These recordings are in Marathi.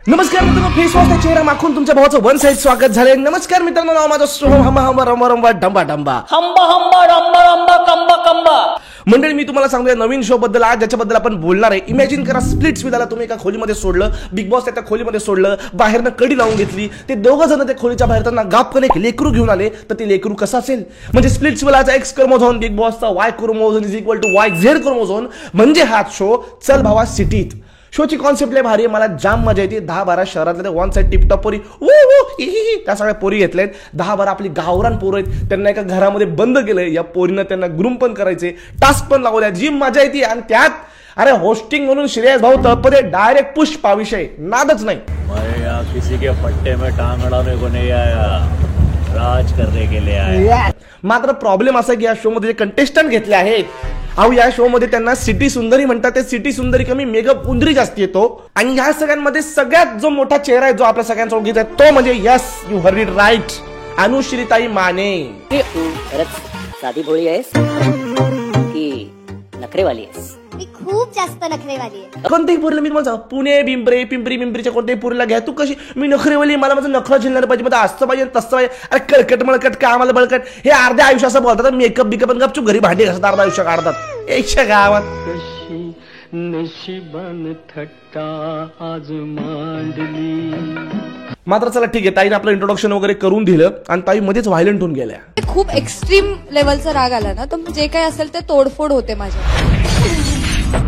नमस्कार मित्रांनो, फेस वॉश चेहरा माखून तुमच्या भावाचं वन साइड स्वागत झाले. नमस्कार मित्रांनो, नाव माझं सोहम हंबा हंबा रंबा रंबा डंबा डंबा हंबा हंबा रंबा रंबा कंबा कंबा. मंडळी, मी तुम्हाला सांगतोय नवीन शो बद्दल आज ज्याच्याबद्दल आपण बोलणार आहे. इमॅजिन करा, स्प्लिट्स विदाला तुम्ही एका खोलीमध्ये सोडलं, बिग बॉस त्या खोलीमध्ये सोडलं, बाहेरनं कडी लावून घेतली, ते दोघं जण त्या खोलीच्या बाहेर त्यांना गापकन एक लेकरू घेऊन आले, तर ते लेकरू कसं असेल? म्हणजे स्प्लिट्स विदाचा एक्स क्रोमोझोन, बिग बॉसचा Y chromosome is equal to Y Z chromosome. म्हणजे हा शो चल भावा सिटीत. शोची कॉन्सेप्ट लय भारी आहे, मला जाम मजा येते. 10-12 शहरातले वन साइड टिपटॉप पोरी त्या सगळ्या पोरी घेतल्यात. 10-12 आपली गावरान पोरं आहेत, त्यांना एका घरामध्ये बंद केलंय. या पोरीनं त्यांना ग्रूम पण करायचे, टास्क पण लावल्या, जी मजा येते. आणि त्यात अरे होस्टिंग म्हणून श्रेयस भाऊ तळपदे डायरेक्ट पुष्पा विषय नादच नाही. मैं यहाँ किसी के पट्टे में टांग अड़ाने को नहीं आया, राज करने के लिए आया. मात्र प्रॉब्लेम असा की या शो मध्ये जे कंटेस्टंट घेतले आहेत, अहो या शो मध्ये त्यांना सिटी सुंदरी म्हणतात. ते सिटी सुंदरी कमी मेकअप उंदरी जास्त येतो. आणि या सगळ्यांमध्ये सगळ्यात जो मोठा चेहरा आहे, जो आपल्या सगळ्यांचा ओळखीचा आहे, तो म्हणजे yes you heard it right, अनुश्रीताई माने. तू खरंच साधी भोळी आहेस की नखरेवाली आहेस? मी खूप जास्त नखरेवाली आहे. कोणत्याही पोरीला मी तुम्हाला पुणे पिंपरी पिंपरीच्या कोणत्याही पोरीला घ्या, तू कशी मी नखरेवाली, मला माझं नखरा झेलणार पाहिजे, मला असं पाहिजे तसं पाहिजे. अरे कळकट मळकट का आम्हाला बळकट, हे अर्ध्या आयुष्य असं बोलतात. मेकअप बिकअप गपचूप घरी भांडी घासतात, अर्धा आयुष्य काढतात एकशे गावात. नशिबान थट्टा आज मांडली. मात्र चला ठीक आहे, ताईने आपलं इंट्रोडक्शन वगैरे करून दिलं आणि ताई मध्येच व्हायलंट होऊन गेल्या. खूप एक्स्ट्रीम लेवलचा राग आला ना, तर जे काही असेल ते तोडफोड होते माझ्या.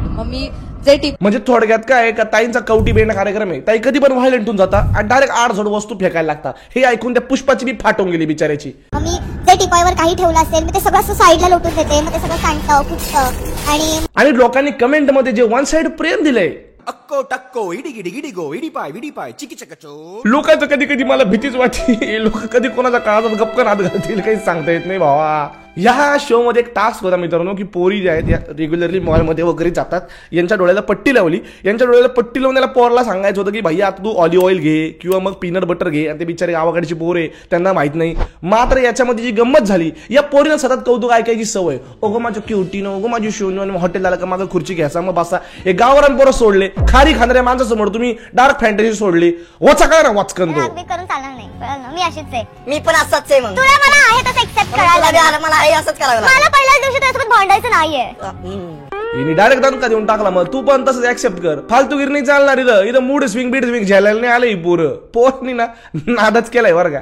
मग मी जे टिप म्हणजे थोडक्यात काय का, ताईंचा कवटी बेणं कार्यक्रम आहे. ताई कधी पण व्हायलंट होऊन जाता आणि डायरेक्ट आडझोड वस्तू फेकायला लागतात. हे ऐकून त्या पुष्पाची बी फाटून गेली बिचाऱ्याची. मी जे टिपाईवर काही ठेवलं असेल मी ते सगळं असं साईडला लोटून देते, मग ते सगळं सांडतं फुटतं. आणि लोकांनी कमेंट मध्ये जे वन साइड प्रेम दिलंय, अक्को टक्को इडी गिडी गिडी गो इडी पाय चिकी चकचो. लोकांचं कधी कधी मला भीतीच वाटते. लोक कधी कोणाच्या काळात गपकन हात घालतील काही सांगता येत नाही भावा. या शो मध्ये एक टास्क होता मित्रांनो, की पोरी ज्या आहेत या रेग्युलरली मॉलमध्ये वगैरे जातात, यांच्या डोळ्याला पट्टी लावली. यांच्या डोळ्याला पट्टी लावून त्याला पोरला सांगायचं होतं की भैया आता तू ऑलिव्ह ऑइल घे किंवा मग पीनट बटर घे. आणि ते बिचारे गावाकडची पोर आहे, त्यांना माहित नाही. मात्र याच्यामध्ये जी गंमत झाली, या पोरीनं सतत कौतुक ऐकायची सवय. ओगो माझं क्युटीनं, ओगो माझी शिवनं, हॉटेल आला का मागं खुर्ची घ्यायचा, मग बसा. हे गावरान पोरं सोडले, खारी खाणाऱ्या माणसासमोर तुम्ही डार्क फॅन्टसी सोडली. वचा काय ना वाचकन तो मी करून चालणार नाही, मी अशीच आहे. मी पण असंच आहे. मग तुला मला आहे तसं एक्सेप्ट करायला, मला आहे असंच करावं लागलं. मला पहिल्याच दिवशी त्यासोबत भांडायचं नाहीये. हिने डायरेक्ट दणका देऊन टाकला. मग तू पण तसंच ऍक्सेप्ट कर. फालतूगिरी नाही चालणार इथं. इथं मूड स्विंग बीड स्विंग झेलायला नाही आलं. ही पोरनी ना नादच केलाय बरं का.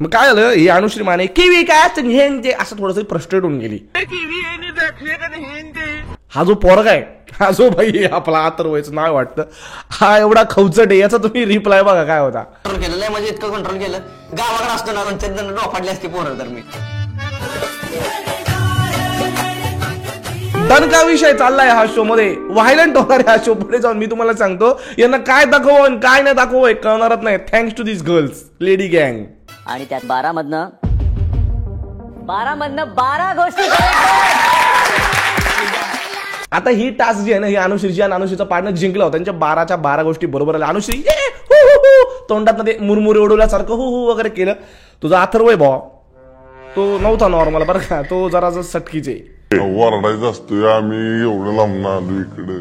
मग काय झालं, ही अनुश्री माने किवी काय हे असं थोडस फ्रस्ट्रेट होऊन गेली. हा जो पोरगा आहे, हा जो भाई आपला आतर व्हायचं नाव वाटतं, हा एवढा खवचट आहे. याचा तुम्ही रिप्लाय बघा काय होता. कंट्रोल केलं म्हणजे इतकं कंट्रोल केलं, गावाकडे असतो ना त्यांना डोपाडली असते पोरं. तर मी दणका विषय चाललाय हा शो मध्ये, व्हायलंट होणार हा शो. पुढे जाऊन मी तुम्हाला सांगतो यांना काय दाखवून काय नाही दाखवू कळणारच नाही. Thanks to this girls lady गँग. आणि त्यात 12 12 गोष्टी. आता ही टास्क जी आहे ना, ही अनुश्रीची आणि अनुश्रीचा पार्टनर जिंकला होता. त्यांच्या 12च्या 12 गोष्टी बरोबर आल्या. अनुश्री तोंडात मध्ये मुरमुरे उडवल्यासारखं हु वगैरे केलं. तुझा अथर्व आहे भाऊ, तो नव्हता नॉर्मल बरं का, तो जरा सटकीचे. वरडायचं असतो आम्ही एवढं लांब आलो इकडे.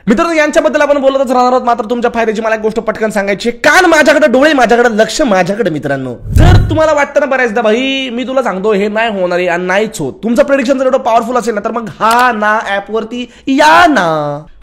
मित्रांनो, यांच्याबद्दल आपण बोलतच राहणार आहोत. मात्र तुमच्या फायद्याची मला एक गोष्ट पटकन सांगायची. कान माझ्याकडे, डोळे माझ्याकडे, लक्ष माझ्याकडे. मित्रांनो, जर तुम्हाला वाटतं ना बऱ्याचदा भाई मी तुला सांगतो हे नाही होणार आहे आणि नाहीच होत, तुमचं प्रेडिक्शन जर एवढं पॉवरफुल असेल ना, तर मग हा ना ऍप वरती या ना.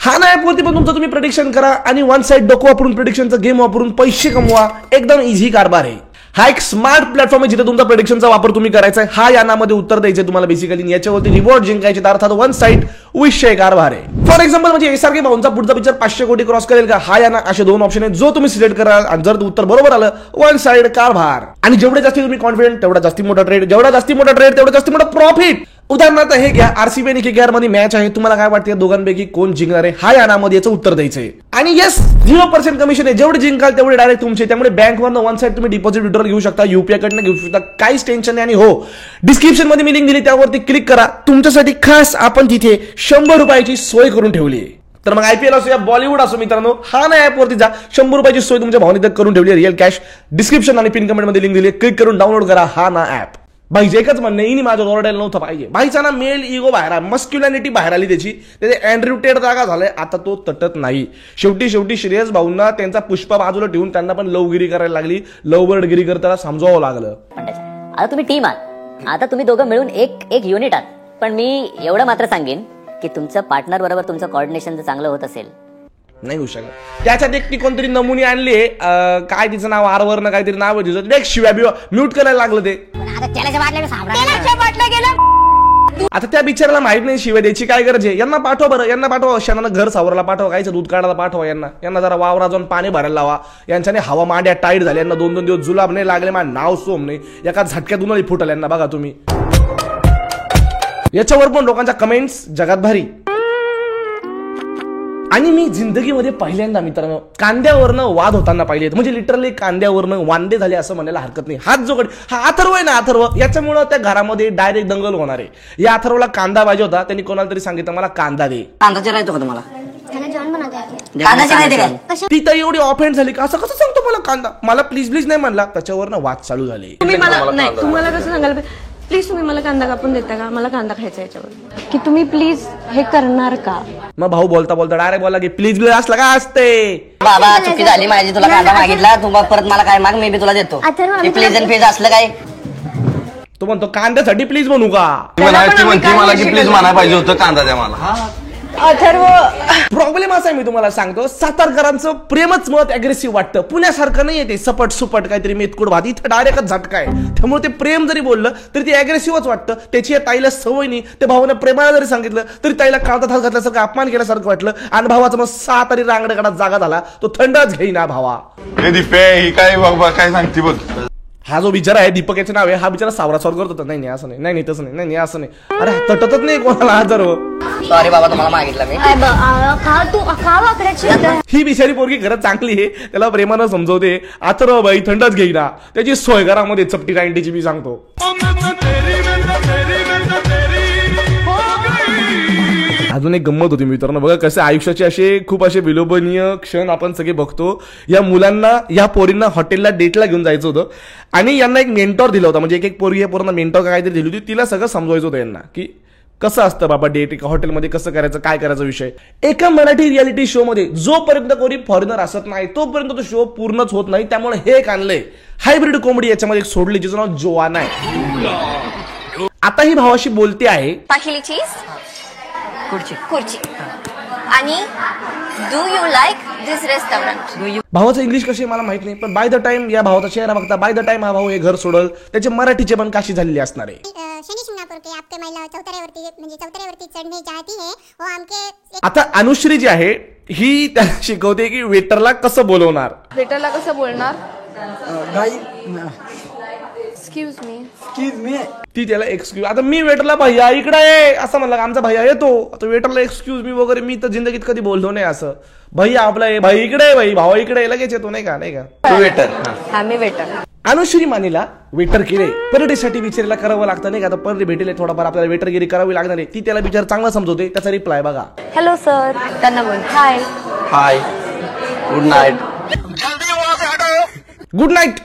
हा ना ऍप वरती पण तुमचं तुम्ही प्रेडिक्शन करा आणि वन साइड डोकं वापरून प्रेडिक्शनचा गेम वापरून पैसे कमवा. एकदम इझी कारभार आहे. हा एक स्मार्ट प्लॅटफॉर्म आहे जिथे तुमचा प्रेडिक्शनचा वापर तुम्ही करायचा आहे. हा यानामध्ये उत्तर द्यायचे तुम्हाला बेसिकली, याच्यावरती रिवॉर्ड जिंकायचे. अर्थात वन साइड विषय कारभार आहे. फॉर एक्झाम्पल म्हणजे एसआरके भाऊंचा पुढचा पिक्चर 500 कोटी क्रॉस करेल का, हा याना, असे 2 ऑप्शन आहेत जो तुम्ही सिलेक्ट कराल. आणि जर उत्तर बरोबर आलं, वन साइड कारभार. आणि जेवढे जास्ती तुम्ही कॉन्फिडंट तेवढा जास्ती मोठा ट्रेड, जेवढा जास्ती मोठा ट्रेड तेवढा जास्ती मोठा प्रॉफिट. उदाहरणार्थ हे घ्या, आरसीबी आणि केकेआर मध्ये मॅच आहे. तुम्हाला काय वाटतं दोघांपैकी कोण जिंकणार आहे? हा यानामध्ये याचं उत्तर द्यायचंय. आणि येस 0% कमिशन आहे. जेवढे जिंकाल तेवढे डायरेक्ट तुमचे. त्यामुळे बँकवरनं वन साइड तुम्ही डिपॉझिट विड्रॉल घेऊ शकता, युपीआय कडनं घेऊ शकता, काहीच टेन्शन नाही. आणि हो, डिस्क्रिप्शन मध्ये मी लिंक दिली, त्यावरती क्लिक करा. तुमच्यासाठी खास आपण तिथे 100 रुपयाची सोय करून ठेवली आहे. तर मग आयपीएल असो या बॉलिवूड असो मित्रांनो, हा ना ऍप वरती जा. 100 रुपयाची सोय तुमच्या भावनेत करून ठेवली आहे. रिअल कॅश डिस्क्रिप्शन आणि पिन कमेंट मध्ये लिंक दिली, क्लिक करून डाउनलोड करा हा ना ऍप. भाईचं एकच म्हणणं इनी माझ्या ओरडायला नव्हतं पाहिजे. भाईचा ना मेल इगो बाहेर, मस्क्युलॅनिटी बाहेर आली त्याची. त्याचे अँड्र्यू टेड जागा झालाय, आता तो तटत नाही. शेवटी श्रेयस भाऊंना त्यांचा पुष्पा बाजूला ठेवून त्यांना पण लवगिरी करायला लागली, लवबर्डगिरी करताना समजावं लागलं. आता तुम्ही टीम आहात, आता तुम्ही दोघं मिळून एक युनिट आहात. पण मी एवढं मात्र सांगेन की तुमचं पार्टनर बरोबर तुमचं कॉर्डिनेशन जर चांगलं होत असेल नाही होऊ शकत. त्याच्यात एक ती कोणतरी नमुनी आणली, काय तिचं नाव आरवरनं काहीतरी नाव आहे तिचं, शिव्या बिवा म्यूट करायला लागलं ते. आता त्या बिचाराला माहित नाही शिव्या द्यायची काय गरज आहे. यांना पाठवा बरं, यांना पाठवा, शेणानं घर सावराला पाठवा, गायचं दूध काढायला पाठवा, यांना जरा वावरा जाऊन पाणी भरायला लावा. यांच्याने हवा मांड्या टाईट झाल्या, यांना 2-2 दिवस जुलाब नाही लागले, माझं नाव सोम नाही, एका झटक्यात उन्हाळी फुटल यांना. बघा तुम्ही याच्यावर पण लोकांच्या कमेंट्स जगात भारी. आणि मी जिंदगीमध्ये पहिल्यांदा मित्रांनो कांद्यावरनं वाद होताना पाहिले, म्हणजे लिटरली कांद्यावरनं वांदे झाले असं म्हणायला हरकत नाही. हात जोड, हा अथर्व आहे ना, अथर्व, याच्यामुळं त्या घरामध्ये डायरेक्ट दंगल होणार आहे. या अथर्वला कांदा पाहिजे होता, त्यांनी कोणाला तरी सांगितलं मला कांदा दे. कांदाचे राहतो का तुम्हाला? ती तर एवढी ऑफेंड झाली का असं कसं सांगतो मला कांदा, मला प्लीज नाही म्हणला, त्याच्यावरनं वाद चालू झाले. तुम्हाला कसं सांगायला प्लीज तुम्ही मला कांदा कापून देता का, मला कांदा खायचा याच्यावर, की तुम्ही प्लीज हे करणार का. मग भाऊ बोलता डायरेक्ट बोला की प्लीज असलं का असते. बाबा चुकी झाली माझी, तुला कांदा मागितला, तू परत मला काय माग, मी बी तुला देतो. प्लीज अँड प्लीज असलं काय. तो म्हणतो कांद्यासाठी प्लीज म्हणू का, म्हणते मला की प्लीज म्हणायला पाहिजे होतं कांदा द्या मला. अथर्व प्रॉब्लेम असा आहे, मी तुम्हाला सांगतो, सातारकरांचं प्रेमच मुळात अग्रेसिव्ह वाटतं. पुण्यासारखं नाही ते सपट सुपट काहीतरी मेतकुड भात, इथं डायरेक्टच झटका आहे. त्यामुळे ते प्रेम जरी बोललं तरी ते अग्रेसिव्हच वाटतं. त्याची या ताईला सवय नाही, त्या भावानं प्रेमाला जरी सांगितलं तरी ताईला काळात हात घातल्यासारखं अपमान केल्यासारखं वाटलं. आणि भावाचा मग 6 तरी रांगडगडात जागा झाला, तो थंडच घेईना भावा. ही काय बाबा काय सांगते बघ. हा जो बिचारा आहे दीपक याचं नाव आहे, हा बिचारा सावरा करत होता. नाही असं नाही तसं नाही असं नाही. अरे तटतच नाही कोणाला हजार. सॉरी बाबा तुम्हाला मागितलं मी. ही बिचारी पोरगी खरंच चांगली आहे, त्याला प्रेमानं समजवते. अथर्व बाई थंडच घेईना, त्याची सोय घरामध्ये चपटी 90ची मी सांगतो. अजून एक गंमत होती मित्रांनो, बघा कसे आयुष्याचे असे खूप असे विलोभनीय क्षण आपण सगळे बघतो. या मुलांना, या पोरींना हॉटेलला डेटला घेऊन जायचं होतं आणि यांना एक मेंटॉर दिला होता, म्हणजे एक पोरगी या पोरांना मेंटॉर काहीतरी दिली होती. तिला सगळं समजवायचं होतं यांना की कसं असतं बाबा डेट, एका हॉटेलमध्ये कसं करायचं, काय करायचा विषय. एका मराठी रियालिटी शो मध्ये जोपर्यंत कोणी फॉरेनर असत नाही तोपर्यंत तो शो पूर्णच होत नाही. त्यामुळे हे एक आणलंय हायब्रिड कॉमेडी याच्यामध्ये एक सोडली, जिचं नाव जोआना आहे. आता ही भावाशी बोलते आहे. पाखिली चीज खुर्ची आणि do you like this restaurant. भावाचं इंग्लिश कशी मला माहित नाही, पण बाय द टाइम या भावाचा चेहरा बघता बाय द टाइम हा भाऊ हे घर सोडल, त्याचे मराठीचे पण काशी झालेली असणार आहे. शनी शिंगणापूर के आपके महिला चौतऱ्यावरती चढणे चाहती है वो आमके. आता अनुश्री जी आहे ही त्याला शिकवते की वेटरला कसं बोलवणार. वेटरला कसं बोलणार, एक्सक्यूज मी. ती त्याला एक्सक्यूज, आता मी वेटरला भैया इकडे आहे असं म्हणलं, आमचा भैया येतो. आता वेटरला एक्सक्यूज मी वगैरे मी तर जिंदगीत कधी बोललो नाही असं. भैया आपला भाई इकडे, भाई भावा इकडे, लगेच येतो नाही का. वेटर आम्ही वेटर. अनुश्री मानेला वेटर केले, परडेसाठी बिचारीला करावं लागतं नाही का. आता परडे भेटेल थोडाफार आपल्याला वेटरगिरी करावी लागणार आहे. ती त्याला बिचार चांगला समजवते. त्याचा रिप्लाय बघा. हॅलो सर, त्यांना बोल hi. Good night. Good night,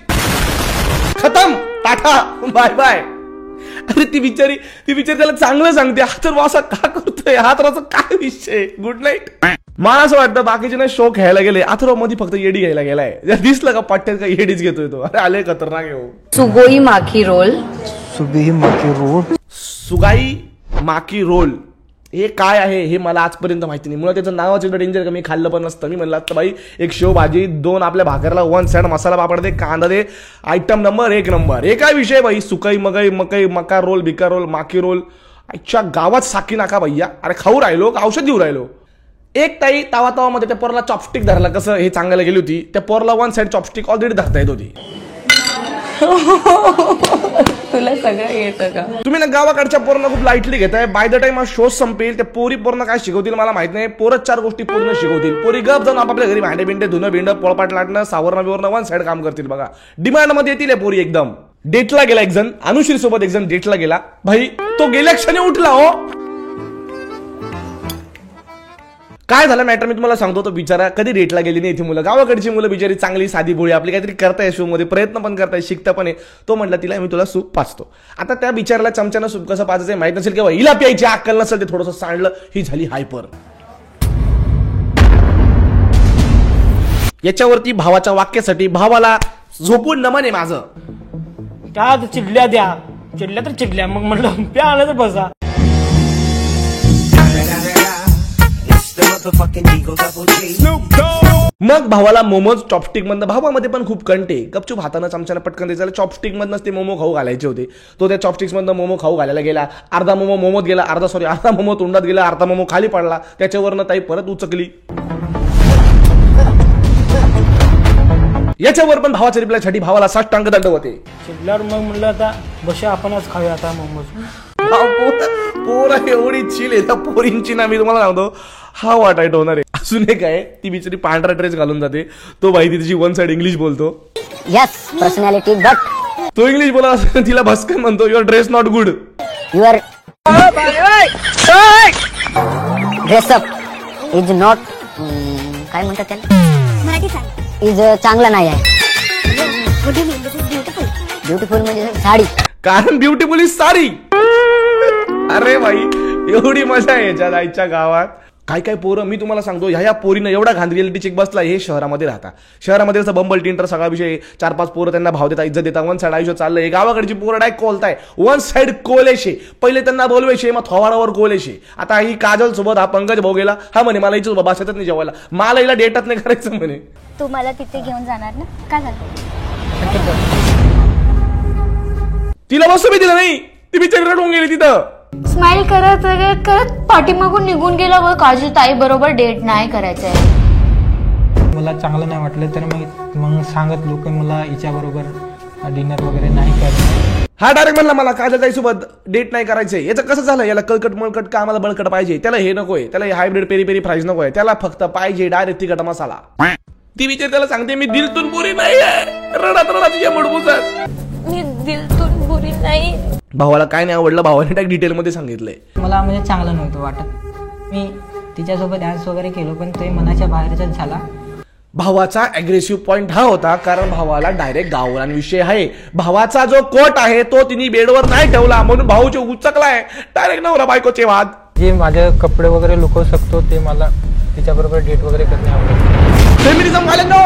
खतम, टाटा, बाय बाय. अरे ती बिचारी त्याला चांगलं सांगते. हा तर असा का करतोय, हा तर काय विषय. Good night. मला असं वाटतं बाकीचे ना शो खेळायला गेले, अथर्व मध्ये फक्त येडी घ्यायला गेलाय. दिसलं का पट्ट्यात का येडीच घेतोय तो. अरे आले खतरनाक येऊ. सुगोई माखी रोल. सुगाई माकी रोल हे काय आहे हे मला आजपर्यंत माहिती नाही. मुळात त्याचं नावाच एवढं डेंजर का मी खाल्लं पण नसतं. मी म्हणलं तर बाई एक शेव भाजी, 2 आपल्या भाकरला 1 साइड मसाला पापड दे, कांदा दे, आयटम नंबर 1 नंबर. हे काय विषय बाई. सुकाई मकई मका रोल, बिका रोल, माकी रोल. आजच्या गावात साकी नाका भैया. अरे खाऊ राहिलो का औषध देऊ राहिलो. एक ताई तावामध्ये त्या पोरला चॉपस्टिक धरला, कसं हे सांगायला गेली होती. त्या पोरला 1 साइड चॉपस्टिक ऑलरेडी धरता येत होती. तुला सगळं येतं का. तुम्ही ना गावाकडच्या पोरांना खूप लाईटली घेताय. बाय द टाइम हा शो संपेल त्या पोरांना काय शिकवतील मला माहित नाही. पोरच 4 गोष्टी पूर्ण शिकवतील. पोरी गप जाऊन आपापल्या घरी भांडे बिंडे धुणं बिंड पोळपाट लाटणं सावरणं बिवरणं 1 साइड काम करतील. बघा डिमांड मध्ये येतील पोरी. एकदम डेटला गेला एक जण, अनुश्री सोबत एक जण डेटला गेला. भाई तो गेल्या क्षणी उठला हो. काय झालं मॅटर मी तुम्हाला सांगतो. तो बिचारा कधी डेटला गेली नाही. इथे मुलं गावाकडची मुलं बिचारी चांगली साधी भोळी आपली काहीतरी करताय शो मध्ये प्रयत्न पण करताय शिकता पण आहे. तो म्हटला तिला मी तुला सूप पाचतो. आता त्या बिचाराला चमच्यानं सूप कसं पाचायचं माहित नसेल किंवा हिला प्यायची अक्कल नसेल ते थोडंसं सांडलं ही झाली हायपर. याच्यावरती भावाच्या वाक्यासाठी भावाला झोपून नमन आहे माझं. त्या चिडल्या द्या चिडल्या तर चिडल्या मग म्हणलं प्या आलं तर बसा. मग भावाला मोमोज चॉपस्टिक मधनं भावामध्ये पण खूप कंटे गपचूप हातानं चमच्यानं पटकन द्यायचं. चॉपस्टिक मधनच ते मोमो खाऊ घालायचे होते. तो त्या चॉपस्टिक्स मधनं मोमो खाऊ घालायला गेला. अर्धा मोमो मोमोत गेला अर्धा मोमो तोंडात गेला अर्धा मोमो खाली पडला. त्याच्यावरनं ताई परत उचकली. याच्यावर पण भावाच्या रिप्लायसाठी भावाला साष्टांग दंड होते. चिडल्यावर मग म्हणलं आता बशा आपणच खाऊया आता मोमोज. पोरा एवढी चिल आहे त्या पोरींची ना मी तुम्हाला सांगतो हा वाटायट होणार आहे. अजून एक आहे ती बिचारी पांढरा ड्रेस घालून जाते. तो बाई तिची वन साइड इंग्लिश बोलतो. यस पर्सनॅलिटी बट तो इंग्लिश बोला असं तिला भस्कन म्हणतो your dress not good. Your dress up is not काय म्हणतात त्याला मराठी सांग. इज चांगला नाही आहे. ब्युटिफुल म्हणजे साडी. कारण ब्युटिफुल इज साडी. अरे भाई एवढी मजा आहे याच्या आईच्या गावात. काय काय पोरं मी तुम्हाला सांगतो ह्या पोरीनं एवढा घाण रिअलिटी चेक बसला. हे शहरामध्ये राहता. शहरामध्ये असं बंबल टिंटर सगळा विषय 4-5 पोरं त्यांना भाव देता इज्जत देता. वन साइड आयुष्य चाललंय. गावाकडची पोरं डायरेक्ट कोलताय वन साइड कोलेशे. पहिले त्यांना बोलवायचे मग थोवाडावर कोलेशे. आता ही काजल सोबत हा पंकज भाऊ गेला. हा म्हणे मला हिच्या बाबा शेतात नाही जेवायला मला हिला डेटात नाही करायचं म्हणे. तू मला तिथे घेऊन जाणार ना काय झालं. तिला बसू बी दिलं नाही. ती बिचारी रडून गेली तिथं. स्माइल करत करत पाठीमागून निघून गेला व काजल ताई बरोबर डेट नाही करायचंय. मला चांगलं नाही वाटलं तर मग सांगत लोक मला हिच्या बरोबर डिनर वगैरे नाही करायचं. हा डायरेक्ट म्हणला मला काजल ताई सोबत डेट नाही करायचंय. याचं कसं झालं याला कलकट मळकट का आम्हाला बळकट पाहिजे. त्याला हे नकोय. त्याला हायब्रिड पेरी पेरी फ्राईज नकोय. त्याला फक्त पाहिजे डायरेक्ट तिखट मसाला. ती विचार त्याला सांगते मी दिलतून पुरी नाही रडात रडात तिच्या मुडमुसात. मी दिलतून बुरी नाही. भावाला काय नाही आवडलं भावाने त्या डिटेल मध्ये सांगितलंय. मला म्हणजे चांगलं नव्हतं वाटत. मी तिच्यासोबत डान्स वगैरे केलो पण ते मनाच्या बाहेरचाच झाला. भावाचा अग्रेसिव्ह पॉइंट हा होता कारण भावाला डायरेक्ट गावरांविषयी आहे. भावाचा जो कोट आहे तो तिने बेडवर नाही ठेवला म्हणून भाऊ जो उचकलाय डायरेक्ट नवरा बायकोचे वाद. जे माझे कपडे वगैरे लुकवू शकतो ते मला तिच्याबरोबर डेट वगैरे करणे आवडतं. फेमिनिझम वाल्यांनो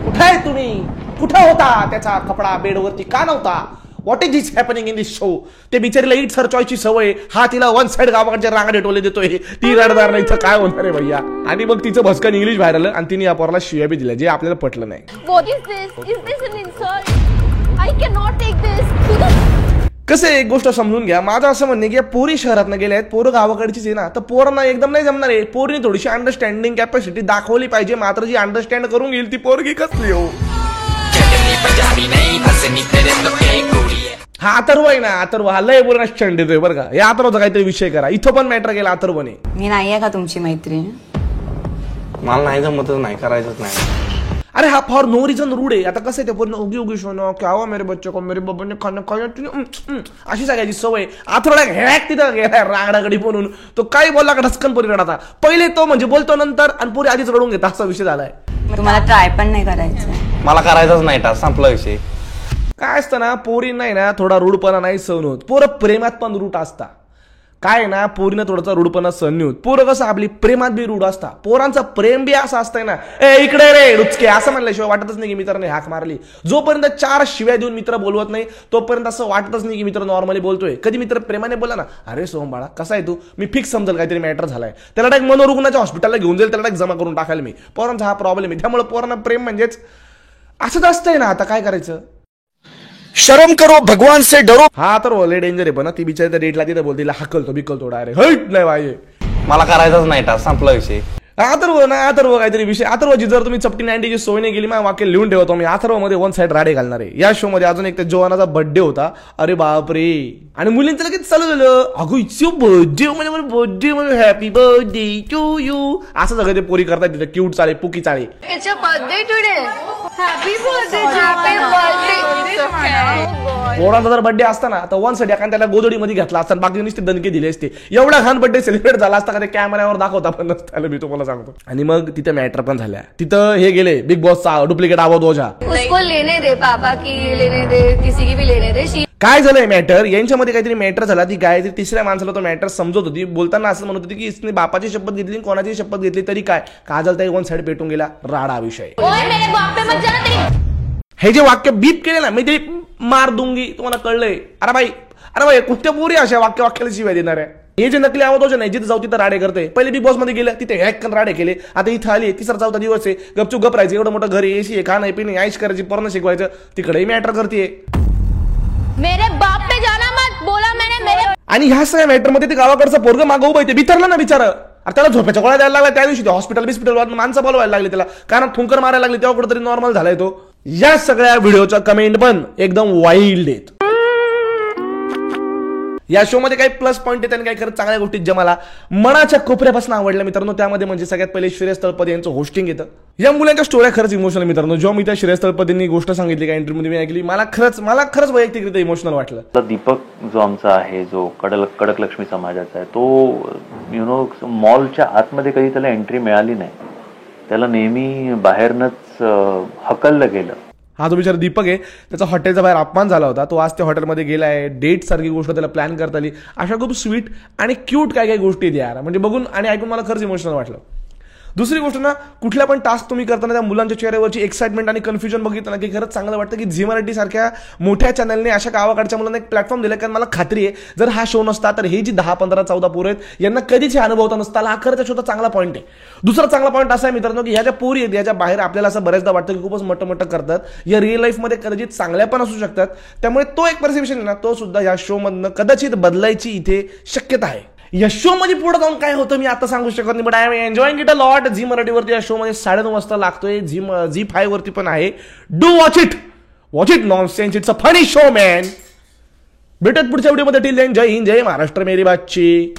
कुठे आहे तुम्ही. कुठं होता त्याचा कपडा बेडवरती का नव्हता. What is this happening in this show. ते बिचारीला इट सर्चवायची सवय. हा तिला वन साइड गावाकडच्या रांगा डेटवले देतोय. ती रडदार नाही तर काय होणार आहे भैया. आणि मग तिचं भस्कन इंग्लिश बाहेर आलं आणि तिने या पोराला शिव्या बी दिल्या जे आपल्याला पटलं नाही. What is this? Is this an insult? I cannot take this. कसं एक गोष्ट समजून घ्या. माझं असं म्हणणे की पोरी शहरातनं गेल्या आहेत पोरं गावाकडचीच आहे ना तर पोरांना एकदम नाही जमणार आहे. पोरीने थोडीशी अंडरस्टँडिंग कॅपॅसिटी दाखवली पाहिजे. मात्र जी अंडरस्टँड करून घेईल ती पोरगी कसली हो. हा अथर्व आहे ना अथर्व हा लय बोलणं स्टंड देतोय बरं का. या अथर्वचा काहीतरी विषय करा. इथं पण मॅटर केला अथर्वने. मी नाही आहे का तुमची मैत्रीण. मला नाही जमत नाही करायचंच नाही. अरे हा फॉर नो रिझन रूड आहे. आता कसं आहे ते पूर्ण उगी उगी शोनो क्या हुआ मेरे बच्चे को मेरे बब्बा ने खाना खाया अशी सांगायची सवय. अथर्वला हॅक तिथं गेलाय रांगडागडी म्हणून. तो काही बोलला का ढस्कन पोरी रडाता. पहिले तो म्हणजे बोलतो नंतर आणि पोरी आधीच रडून घेता असा विषय झालाय. तुम्हाला ट्राय पण नाही करायचं. मला करायचंच नाही टास्क संपला विषय. काय असतं ना पोरी नाही ना थोडा रूडपणा नाही सहन होत. पोरं प्रेमात पण रूट असता. काय ना पोरीनं थोडासा रूडपणा सहन नाही होत. पोरं कसं आपली प्रेमात बी रूढ असता. पोरांचं प्रेम बी असं असतंय ना ए इकडे रे डुचके असं म्हणल्याशिवाय वाटतच नाही की मित्राने हाक मारली. जोपर्यंत 4 शिव्या देऊन मित्र बोलवत नाही तोपर्यंत असं वाटतच नाही की मित्र नॉर्मली बोलतोय. कधी मित्र प्रेमाने बोला ना अरे सोहम बाळा कसा आहे तू मी फिक्स समजेल काहीतरी मॅटर झालाय. त्याला डायरेक्ट मनोरुग्णाच्या हॉस्पिटलला घेऊन जाईल. त्याला डायरेक्ट जमा करून टाकायला मी. पोरांचा हा प्रॉब्लेम आहे. त्यामुळे पोरांना प्रेम म्हणजेच असंच असतंय ना. आता काय करायचं. शर्म करो भगवान से डरो. हा तर लय डेंजर आहे पण ती बिचारी त्या डेटला तिथे बोलते हकलतो बिकलतो डायरेक्ट हट नाही पाहिजे. मला करायचंच नाही टास्क संपला विषय. अथर्व ना अथर्व काहीतरी विषय. अथर्वची जर तुम्ही चपटी 90ची सोय नाही गेली मग वाक्य लिहून ठेवतो मी. अथर्व मध्ये वन साइड राडे घालणार आहे. या शो मध्ये अजून एक त्या जोवानाचा बर्थडे होता. अरे बापरे. आणि मुलींचं लगेच चालू झालं अगो इट्स युअर बर्थडे म्हणजे बर्थडे म्हणजे हॅपी बर्थडे टू यू असं सगळं ते पोरी करतात तिथे क्यूट चाळे पुकी चाळे. It's a birthday today. Happy birthday. Happy birthday. पोरांचा जर बर्थडे असता ना तर वन साठी एखाद्या त्याला गोदडीमध्ये घेतला असता, बाकी नुसते दणके दिले असते. एवढा घाण बर्थडे सेलिब्रेट झाला असता का ते कॅमेऱ्यावर दाखवता पण नसतं, मी तुम्हाला सांगतो. आणि मग तिथे मॅटर पण झाल्या. तिथं हे गेले बिग बॉसचा डुप्लिकेट आवाज ओझा. उसको लेने दे पापा की लेने दे, किसी की भी लेने दे. काय झालंय मॅटर, यांच्यामध्ये काहीतरी मॅटर झाला. ती गायत्री तिसऱ्या माणसाला तो मॅटर समजत होती. बोलताना असं म्हणत होती की इसने बापाची शपथ घेतली, कोणाची शपथ घेतली तरी काय, काजल ताई वन साइड पेटून गेला. राडा विषय. हे जे वाक्य बीप केले ना, मी ते मार दूंगी, तुम्हाला कळलंय. अरे भाई कुठल्या पोरी अशा वाक्याला शिवाय देणार आहे. हे जे नकली आवाज होते नाही, जिथे जाऊ तिथं राडे करते. पहिले बिग बॉस मध्ये गेले तिथे हॅक राडे केले, आता इथं आली, तिसरा चौथा दिवस आहे, गपचूप गप राहायचं. एवढं मोठं घर एसी आहे, खाणं पिणे आईश करायची, पोरांना शिकवायचं, तिकडेही मॅटर करते. मेरे बाप पे जाना मत बोला मैंने मेरे. आणि ह्या सगळ्या मॅटर मध्ये ते गावाकडचं पोरगं मागं उभं आहे, ते बिथरलं ना बिचार. अरे त्याला झोपायच्या गोळ्या द्यायला लागला त्या दिवशी, ते हॉस्पिटल माणसं बोलवायला लागली, त्याला कारण ठुंकर मारायला लागली, तेव्हा कुठेतरी नॉर्मल झालाय तो. या सगळ्या व्हिडिओचा कमेंट पण एकदम वाईल्ड आहेत. या शो मध्ये काही प्लस पॉईंट आहेत आणि काही खरंच चांगल्या गोष्टी ज्या मला मनाच्या कोपऱ्यापासून आवडल्या मित्रांनो. त्यामध्ये म्हणजे सगळ्यात पहिले श्रेयस तळपदे यांचं होस्टिंग येतं. या मुलांच्या स्टोऱ्या खरंच इमोशनल मित्रांनो. जेव्हा मी त्या श्रेयस तळपदेंनी गोष्ट सांगितली का इंटरव्ह्यू मध्ये मी ऐकली, मला खरंच वैयक्तिकरित्या इमोशनल वाटलं. दीपक जो आमचा आहे, जो कडक लक्ष्मी समाजाचा आहे, तो मॉलच्या आतमध्ये कधी त्याला एंट्री मिळाली नाही. त्याला नेहमी बाहेरनच हकललं गेलं. हा जो बिचारा दीपक आहे, त्याचा हॉटेलचा बाहेर अपमान झाला होता. तो आज त्या हॉटेलमध्ये गेला आहे. डेट सारखी गोष्ट त्याला प्लॅन करता आली. अशा खूप स्वीट आणि क्यूट काही गोष्टी आहेत यार. म्हणजे बघून आणि ऐकून मला खरंच इमोशनल वाटलं. दुसरी गोष्ट ना, कुठल्या पण टास्क तुम्ही करताना त्या मुलांच्या चेहऱ्यावरची एक्साइटमेंट आणि कन्फ्युजन बघितलं ना की खरंच चांगलं वाटतं की झी मराठी सारख्या मोठ्या चॅनलने अशा गावाकडच्या मुलांना एक प्लॅटफॉर्म दिला. कारण मला खात्री आहे जर हा शो नसता तर हे जी 10, 15, 14 पोरं आहेत यांना कधीच हे अनुभवता नसता. हा खरं त्या शोचा चांगला पॉईंट आहे. दुसरा चांगला पॉईंट असा आहे मित्रांनो की ह्या ज्या पोरी आहेत याच्या बाहेर आपल्याला असं बऱ्याचदा वाटतं की खूपच मोठं करतात. या रिअल लाईफमध्ये कदाचित चांगल्या पण असू शकतात. त्यामुळे तो एक परसेप्शन आहे ना, तो सुद्धा या शो मधनं कदाचित बदलायची इथे शक्यता आहे. या शो मध्ये पुढे जाऊन काय होतं मी आता सांगू शकत नाही, but I am enjoying it a lot. Zee मराठीवरती या शो मध्ये 9:30 वाजता लागतोय. झी5 वरती पण आहे. Do watch it nonsense. It's a funny show man. भेटत पुढच्या व्हिडिओमध्ये. टिल देन जय हिंद, जय महाराष्ट्र मेरी बातची.